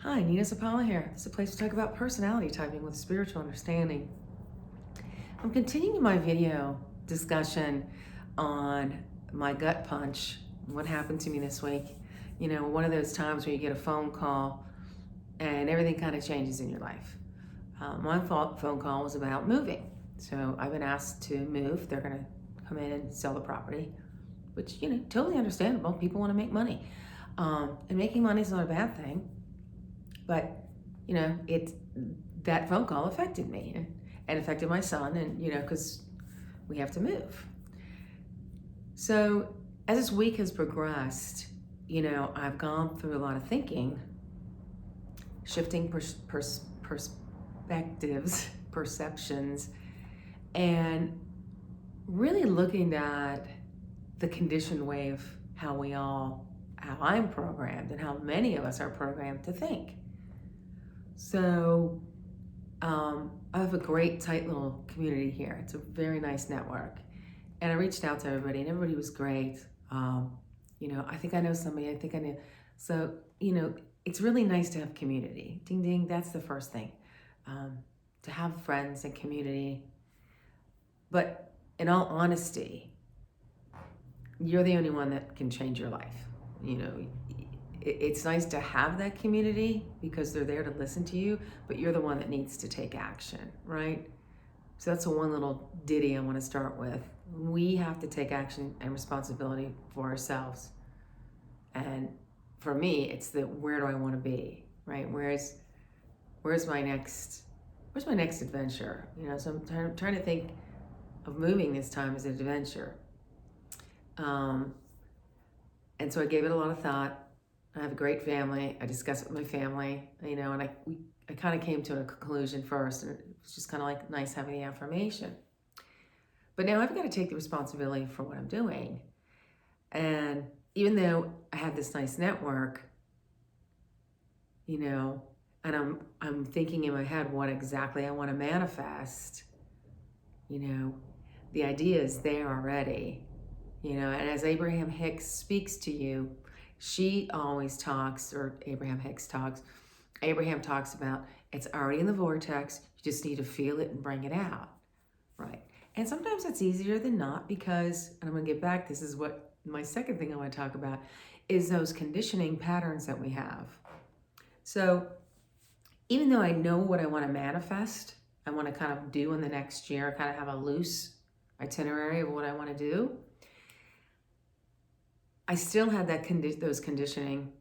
Hi, Nina Zapala here. This is a place to talk about personality typing with spiritual understanding. I'm continuing my video discussion on my gut punch, what happened to me this week. You know, one of those times where you get a phone call and everything kind of changes in your life. My phone call was about moving. So I've been asked to move. They're going to come in and sell the property, which, totally understandable. People want to make money. And making money is not a bad thing. But that phone call affected me and affected my son, and because we have to move. So as this week has progressed, I've gone through a lot of thinking, shifting perspectives, perceptions, and really looking at the conditioned way of how I'm programmed and how many of us are programmed to think. So I have a great, tight little community here. It's a very nice network. And I reached out to everybody, and everybody was great. I think I know somebody. I think I knew. So, it's really nice to have community. Ding, ding, that's the first thing. To have friends and community. But in all honesty, you're the only one that can change your life. It's nice to have that community because they're there to listen to you, but you're the one that needs to take action, right? So that's the one little ditty I want to start with. We have to take action and responsibility for ourselves. And for me, it's where do I want to be, right? Where's my next adventure? So I'm trying to think of moving this time as an adventure. And so I gave it a lot of thought. I have a great family. I discussed it with my family, and I kind of came to a conclusion first, and it was just kind of like nice having the affirmation. But now I've got to take the responsibility for what I'm doing. And even though I have this nice network, and I'm thinking in my head what exactly I want to manifest, the idea is there already, and as Abraham Hicks speaks to you, she always talks, or Abraham Hicks talks, Abraham talks about it's already in the vortex, you just need to feel it and bring it out, right? And sometimes that's easier than not because, and I'm going to get back, this is what my second thing I want to talk about, is those conditioning patterns that we have. So even though I know what I want to manifest, I want to kind of do in the next year, kind of have a loose itinerary of what I want to do, I still had those conditioning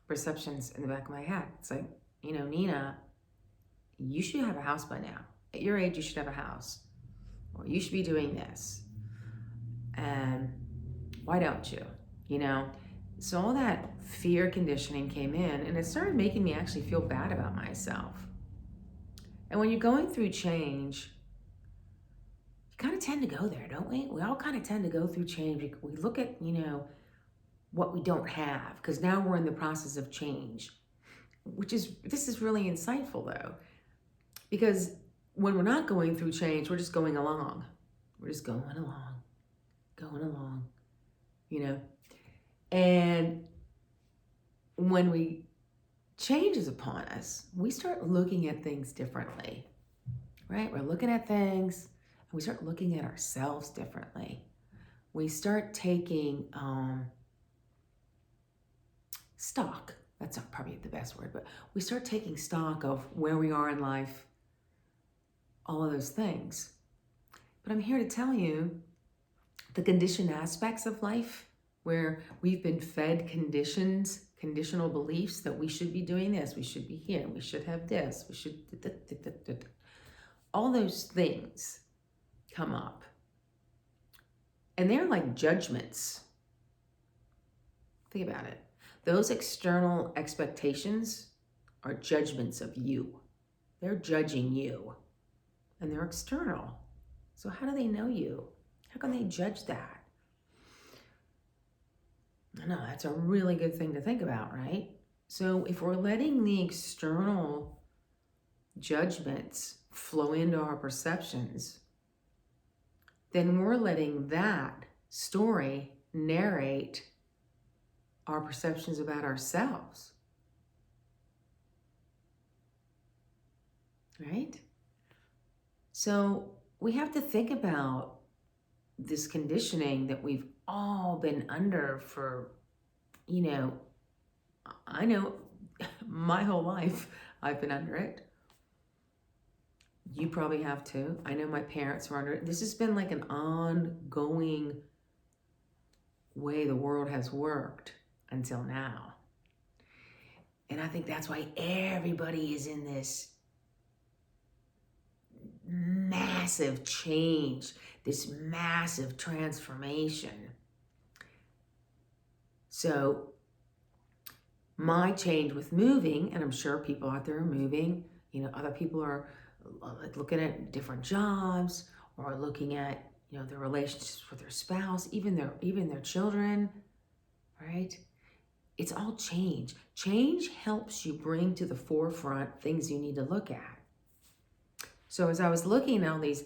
perceptions in the back of my head. It's like, Nina, you should have a house by now. At your age, you should have a house. Or you should be doing this. And why don't you? So all that fear conditioning came in, and it started making me actually feel bad about myself. And when you're going through change, you kind of tend to go there, don't we? We all kind of tend to go through change. We look at, what we don't have, because now we're in the process of change, this is really insightful though, because when we're not going through change, we're just going along. We're just going along, and when change is upon us, we start looking at things differently, right? We're looking at things, and we start looking at ourselves differently. We start taking stock. That's not probably the best word, but we start taking stock of where we are in life, all of those things. But I'm here to tell you the conditioned aspects of life where we've been fed conditional beliefs that we should be doing this, we should be here, we should have this, we should, all those things come up. And they're like judgments. Think about it. Those external expectations are judgments of you. They're judging you, and they're external. So how do they know you? How can they judge that? I know, that's a really good thing to think about, right? So if we're letting the external judgments flow into our perceptions, then we're letting that story narrate our perceptions about ourselves. right? So we have to think about this conditioning that we've all been under for, you know, I know my whole life I've been under it. You probably have too. I know my parents were under it. This has been like an ongoing way the world has worked until now. And I think that's why everybody is in this massive change, this massive transformation. So my change with moving, and I'm sure people out there are moving, you know, other people are looking at different jobs or looking at, you know, their relationships with their spouse, even their children, right? It's all change. Change helps you bring to the forefront things you need to look at. So as I was looking at all these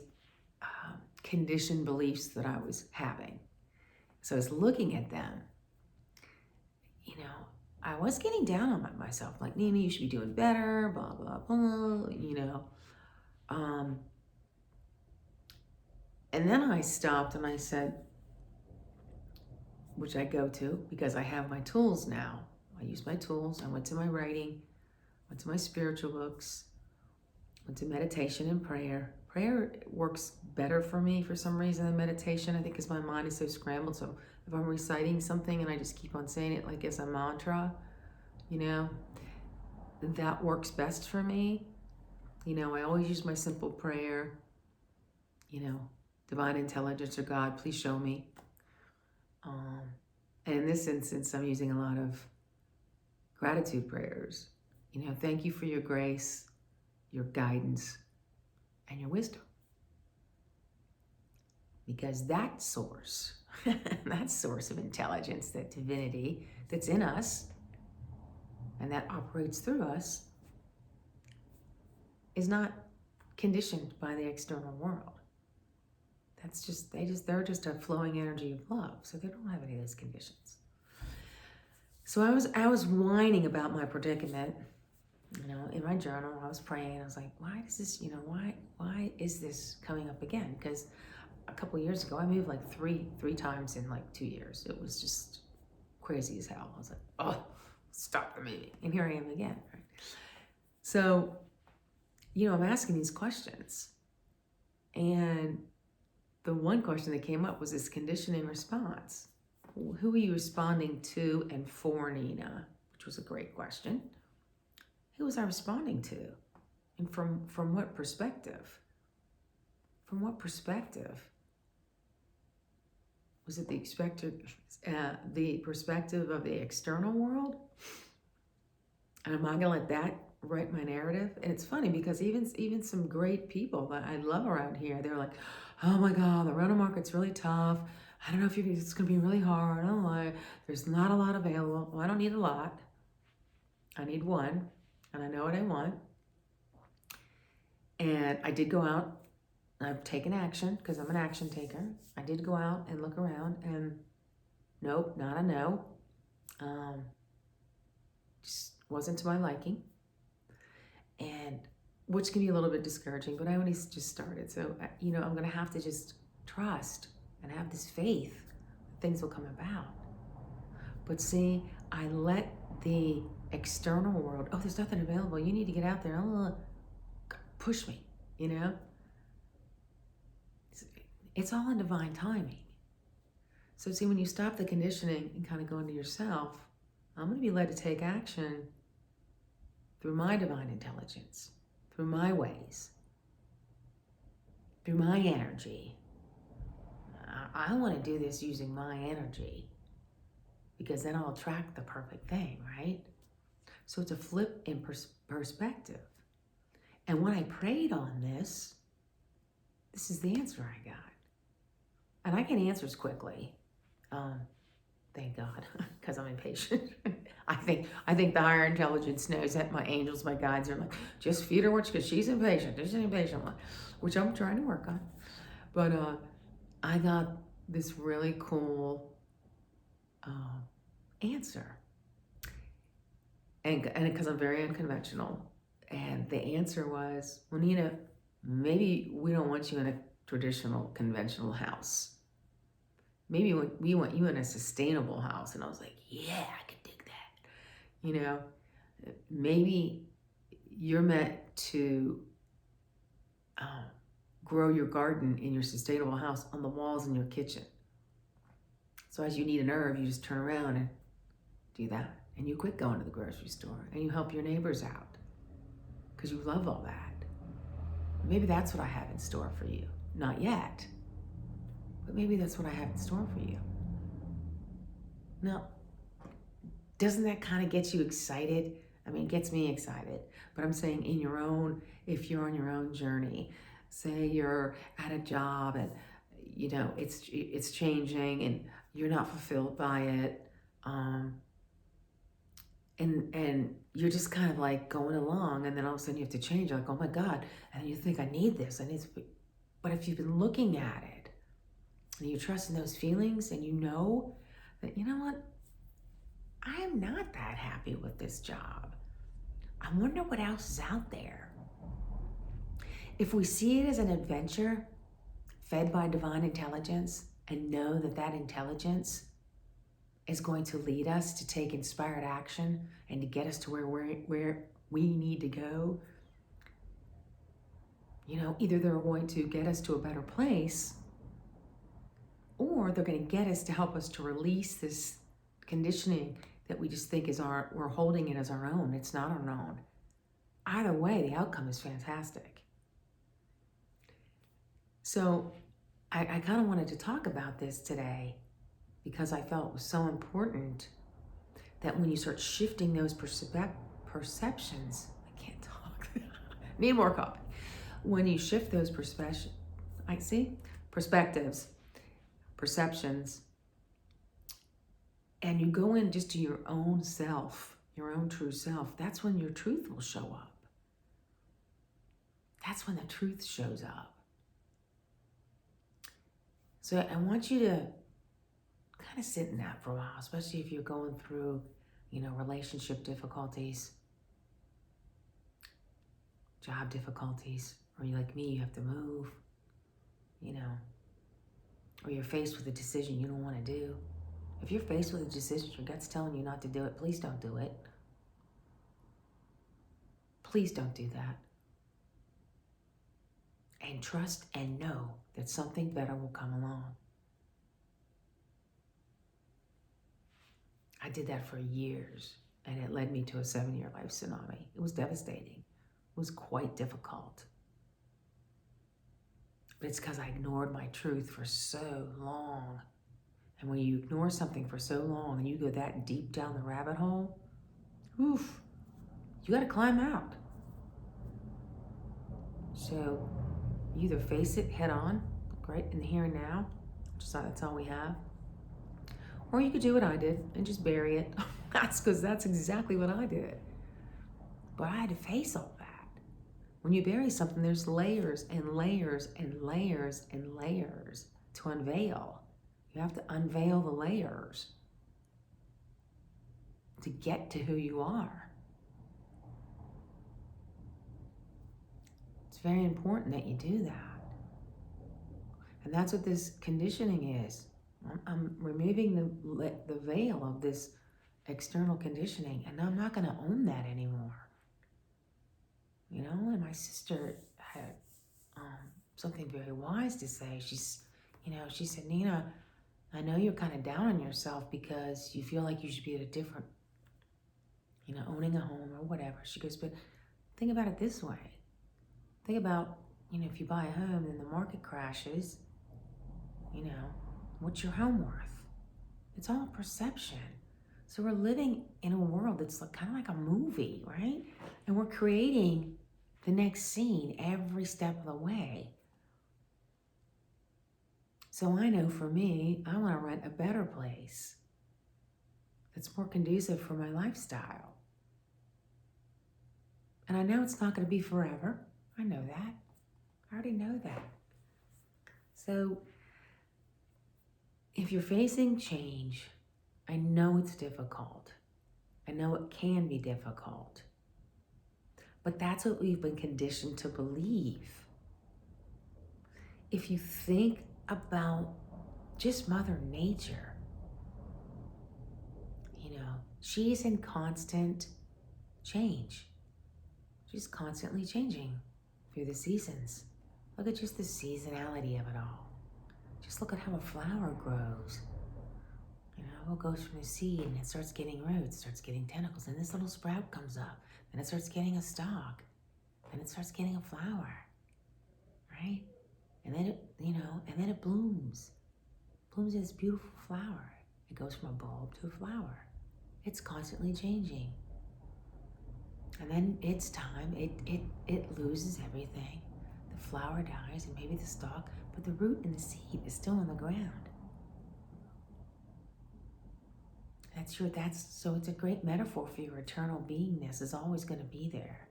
conditioned beliefs that I was having, so I was looking at them, you know, I was getting down on myself, like, Nina, you should be doing better, blah, blah, blah, you know. And then I stopped and I said, which I go to because I have my tools now. I use my tools. I went to my writing, went to my spiritual books, went to meditation and prayer. Prayer works better for me for some reason than meditation, I think, because my mind is so scrambled. So if I'm reciting something and I just keep on saying it like as a mantra, you know, that works best for me. You know, I always use my simple prayer, you know, divine intelligence or God, please show me. And in this instance, I'm using a lot of gratitude prayers. You know, thank you for your grace, your guidance, and your wisdom. Because that source of intelligence, that divinity that's in us and that operates through us is not conditioned by the external world. That's just, they're just a flowing energy of love. So they don't have any of those conditions. So I was whining about my predicament, you know, in my journal. I was praying. I was like, why does this, you know, why is this coming up again? Because a couple of years ago, I moved like three times in like 2 years. It was just crazy as hell. I was like, oh, stop the moving. And here I am again, right? So, you know, I'm asking these questions. And the one question that came up was this conditioning response. Who are you responding to and for, Nina? Which was a great question. Who was I responding to? And from what perspective? From what perspective? Was it the perspective of the external world? And am I gonna let that write my narrative? And it's funny because even some great people that I love around here, they're like, oh my God, the rental market's really tough. I don't know if it's gonna be really hard. I don't know. There's not a lot available. Well, I don't need a lot. I need one, and I know what I want. And I did go out. I've taken action because I'm an action taker. I did go out and look around, and nope, not a no. Just wasn't to my liking, and which can be a little bit discouraging. But I only just started, so you know, I'm gonna have to just trust and have this faith that things will come about. But see, I let the external world, oh, there's nothing available. You need to get out there. Push me, you know. It's all in divine timing. So see, when you stop the conditioning and kind of go into yourself, I'm going to be led to take action through my divine intelligence, through my ways, through my energy. I want to do this using my energy because then I'll attract the perfect thing, right? So it's a flip in perspective. And when I prayed on this is the answer I got. And I get answers quickly. Thank God, because I'm impatient. I think the higher intelligence knows that. My angels, my guides are like, just feed her because she's impatient. She's an impatient one, which I'm trying to work on. But I got this really cool answer. And because I'm very unconventional, And the answer was, well, Nina, maybe we don't want you in a traditional, conventional house. Maybe we want you in a sustainable house. And I was like, yeah, I can dig that. You know, maybe you're meant to grow your garden in your sustainable house on the walls in your kitchen. So as you need an herb, you just turn around and do that. And you quit going to the grocery store and you help your neighbors out because you love all that. Maybe that's what I have in store for you. Not yet, but maybe that's what I have in store for you. Now, doesn't that kind of get you excited? I mean, it gets me excited, but I'm saying if you're on your own journey, say you're at a job and it's changing and you're not fulfilled by it, and you're just kind of like going along, and then all of a sudden you have to change. You're like, oh my God, and you think I need this, but if you've been looking at it and you trust in those feelings, and you know that, you know what, I am not that happy with this job. I wonder what else is out there. If we see it as an adventure fed by divine intelligence and know that that intelligence is going to lead us to take inspired action and to get us to where we need to go, either they're going to get us to a better place, or they're going to get us to help us to release this conditioning that we just think we're holding it as our own. It's not our own. Either way, the outcome is fantastic. So I kind of wanted to talk about this today because I felt it was so important that when you start shifting those perceptions, I can't talk, need more coffee. When you shift those perspectives, perceptions, and you go in just to your own self, your own true self, that's when your truth will show up. That's when the truth shows up. So I want you to kind of sit in that for a while, especially if you're going through, relationship difficulties, job difficulties, or you're like me, you have to move, or you're faced with a decision you don't want to do. If you're faced with a decision, your gut's telling you not to do it, please don't do it. Please don't do that. And trust and know that something better will come along. I did that for years, and it led me to a 7-year life tsunami. It was devastating. It was quite difficult. But it's because I ignored my truth for so long. And when you ignore something for so long and you go that deep down the rabbit hole, you got to climb out. So you either face it head on, right in the here and now, that's all we have, or you could do what I did and just bury it. That's exactly what I did. But I had to face all that. When you bury something, there's layers and layers and layers and layers to unveil. You have to unveil the layers to get to who you are. It's very important that you do that. And that's what this conditioning is. I'm removing the veil of this external conditioning, and I'm not going to own that anymore. And my sister had something very wise to say. She said, Nina, I know you're kind of down on yourself because you feel like you should be at a different, owning a home or whatever. She goes, but think about it this way. Think about, if you buy a home and the market crashes, what's your home worth? It's all perception. So we're living in a world that's kind of like a movie, right? And we're creating the next scene every step of the way. So I know for me, I want to rent a better place that's more conducive for my lifestyle. And I know it's not going to be forever. I know that. I already know that. So if you're facing change, I know it's difficult. I know it can be difficult. But that's what we've been conditioned to believe. If you think about just Mother Nature, she's in constant change. She's constantly changing through the seasons. Look at just the seasonality of it all. Just look at how a flower grows. It goes from a seed and it starts getting roots, starts getting tentacles, and this little sprout comes up. Then it starts getting a stalk. Then it starts getting a flower, right? And then it blooms. Blooms this beautiful flower. It goes from a bulb to a flower. It's constantly changing. And then it's time, it loses everything. The flower dies and maybe the stalk, but the root and the seed is still on the ground. So it's a great metaphor for your eternal beingness is always going to be there.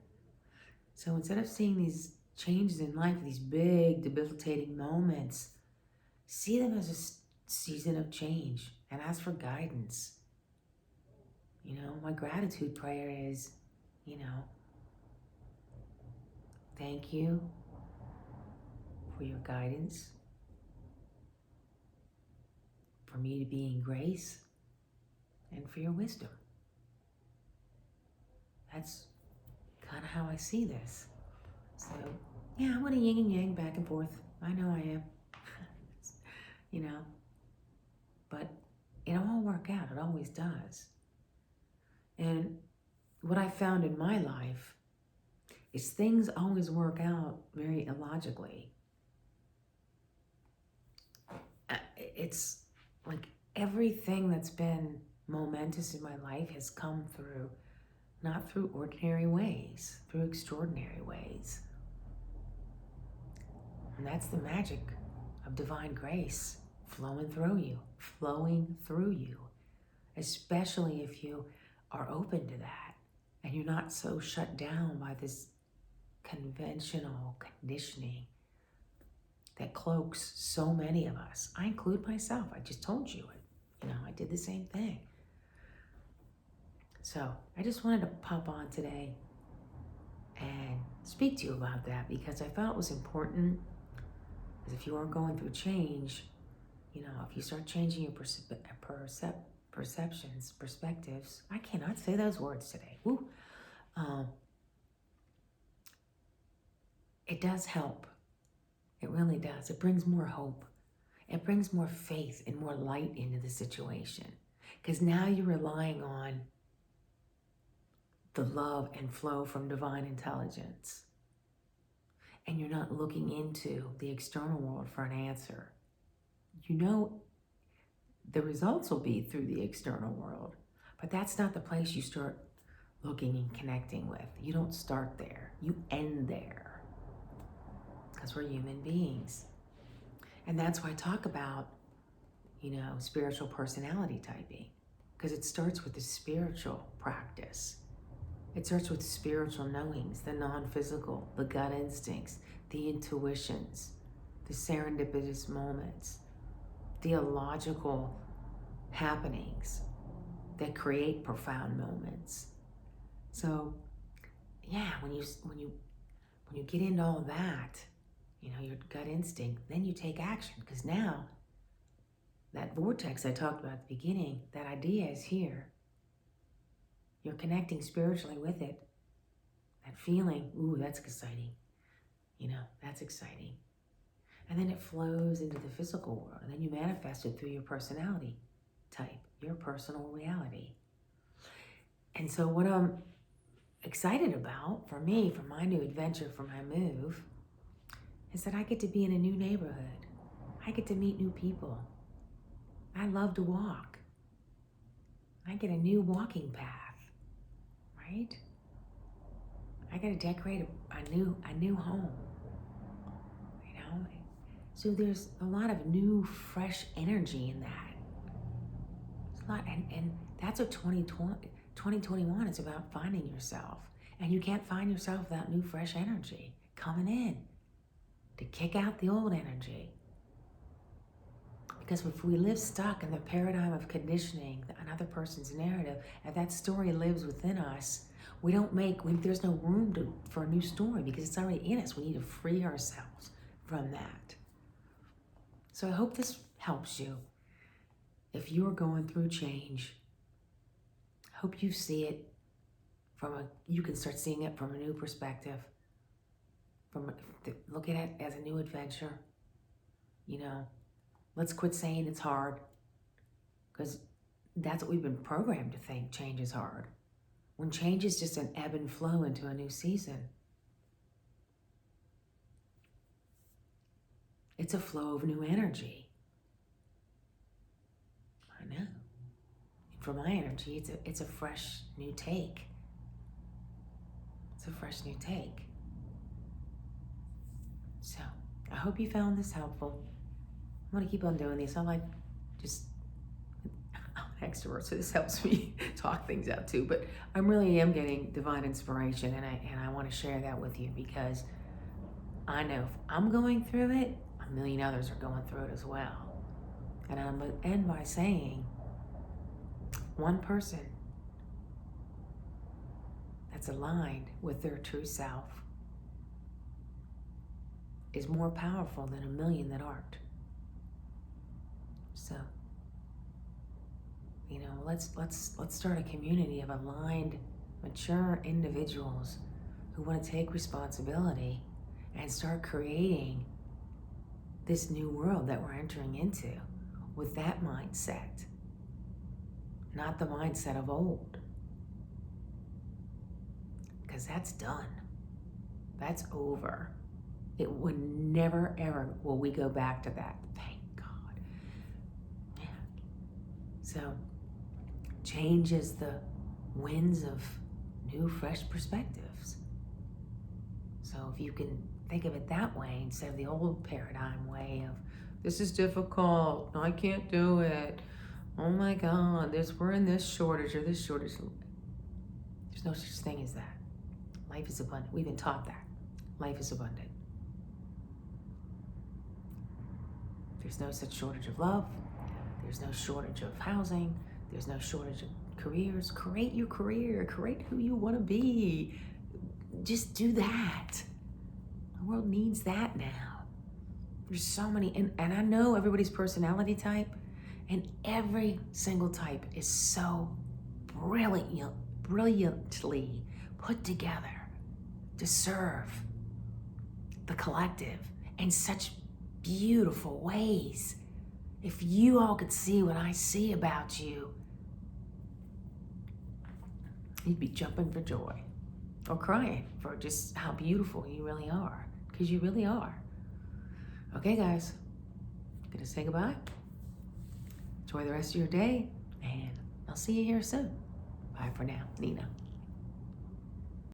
So instead of seeing these changes in life, these big debilitating moments, see them as a season of change and ask for guidance. My gratitude prayer is, thank you for your guidance, for me to be in grace, and for your wisdom. That's kind of how I see this. So, yeah, I'm going to yin and yang back and forth. I know I am. But it'll all work out. It always does. And what I found in my life is things always work out very illogically. It's like everything that's been momentous in my life has come through, not through ordinary ways, through extraordinary ways. And that's the magic of divine grace flowing through you, especially if you are open to that and you're not so shut down by this conventional conditioning that cloaks so many of us. I include myself. I just told you it. I did the same thing. So I just wanted to pop on today and speak to you about that because I felt it was important. Because if you are going through change, if you start changing your perceptions, perspectives, I cannot say those words today. Woo. It does help. It really does. It brings more hope. It brings more faith and more light into the situation. Because now you're relying on the love and flow from divine intelligence. And you're not looking into the external world for an answer. The results will be through the external world, but that's not the place you start looking and connecting with. You don't start there. You end there because we're human beings. And that's why I talk about, spiritual personality typing, because it starts with the spiritual practice. It starts with spiritual knowings, the non-physical, the gut instincts, the intuitions, the serendipitous moments, the illogical happenings that create profound moments. So, yeah, when you get into all that, your gut instinct, then you take action because now that vortex I talked about at the beginning, that idea is here. You're connecting spiritually with it. That feeling, ooh, that's exciting. That's exciting. And then it flows into the physical world. And then you manifest it through your personality type, your personal reality. And so what I'm excited about for me, for my new adventure, for my move, is that I get to be in a new neighborhood. I get to meet new people. I love to walk. I get a new walking path, right? I got to decorate a new home. So there's a lot of new, fresh energy in that. It's a lot, and that's what 2021 is about, finding yourself. And you can't find yourself without new, fresh energy coming in to kick out the old energy. Because if we live stuck in the paradigm of conditioning, another person's narrative, and that story lives within us, there's no room for a new story because it's already in us. We need to free ourselves from that. So I hope this helps you. If you're going through change, I hope you see it you can start seeing it from a new perspective. Look at it as a new adventure. Let's quit saying it's hard, because that's what we've been programmed to think, change is hard. When change is just an ebb and flow into a new season. It's a flow of new energy. I know. For my energy, it's a fresh new take. It's a fresh new take. So, I hope you found this helpful. I'm going to keep on doing these. I'm an extrovert, so this helps me talk things out too. But I really am getting divine inspiration, and I want to share that with you, because I know if I'm going through it, a million others are going through it as well. And I'm going to end by saying, one person that's aligned with their true self is more powerful than a million that aren't. So, let's start a community of aligned, mature individuals who want to take responsibility and start creating this new world that we're entering into with that mindset, not the mindset of old. Because that's done. That's over. It would never, ever will we go back to that. Thank God. Yeah. So, change is the winds of new, fresh perspectives. So if you can think of it that way instead of the old paradigm way of, this is difficult, I can't do it, oh my God, we're in this shortage or this shortage. There's no such thing as that. Life is abundant. We've been taught that. Life is abundant. There's no such shortage of love. There's no shortage of housing. There's no shortage of careers. Create your career. Create who you want to be. Just do that. The world needs that now. There's so many, and I know everybody's personality type, and every single type is so brilliantly put together to serve the collective in such beautiful ways. If you all could see what I see about you, you'd be jumping for joy or crying for just how beautiful you really are, because you really are. Okay, guys, gonna say goodbye. Enjoy the rest of your day, and I'll see you here soon. Bye for now, Nina.